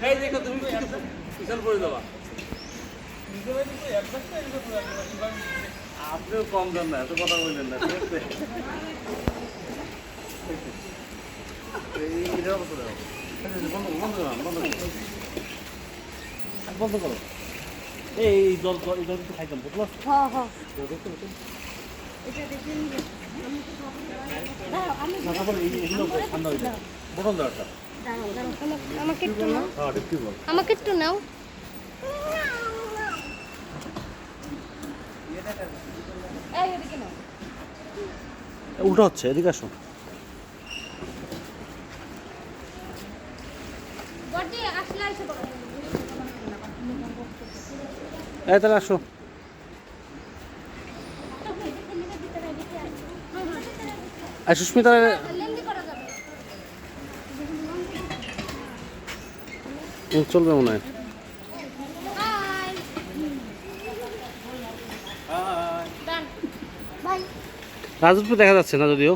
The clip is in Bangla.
এই দেখো তুমি পিছন পড়ে যাবা। আপনিও কম দেন না, এত কথা বললেন না, ঠিক আছে? বন্ধ করো। এই জল এই জল একটু খাইতাম, বুঝলো? ঠান্ডা হয়ে যায়। বোতল দেওয়াটা আমাকে একটু নাও, হ্যাঁ দেখতে বল। আমাকে একটু নাও। এই এদিকে নাও। উল্টো হচ্ছে, এদিকে আসো। বড়দি আসলে এসে বলো। এই তাহলে আসো। আর সুস্মিতা লেন্দি করা যাবে। চলবে মনে হয়। High done by. রাজুরপুর দেখা যাচ্ছে না যদিও।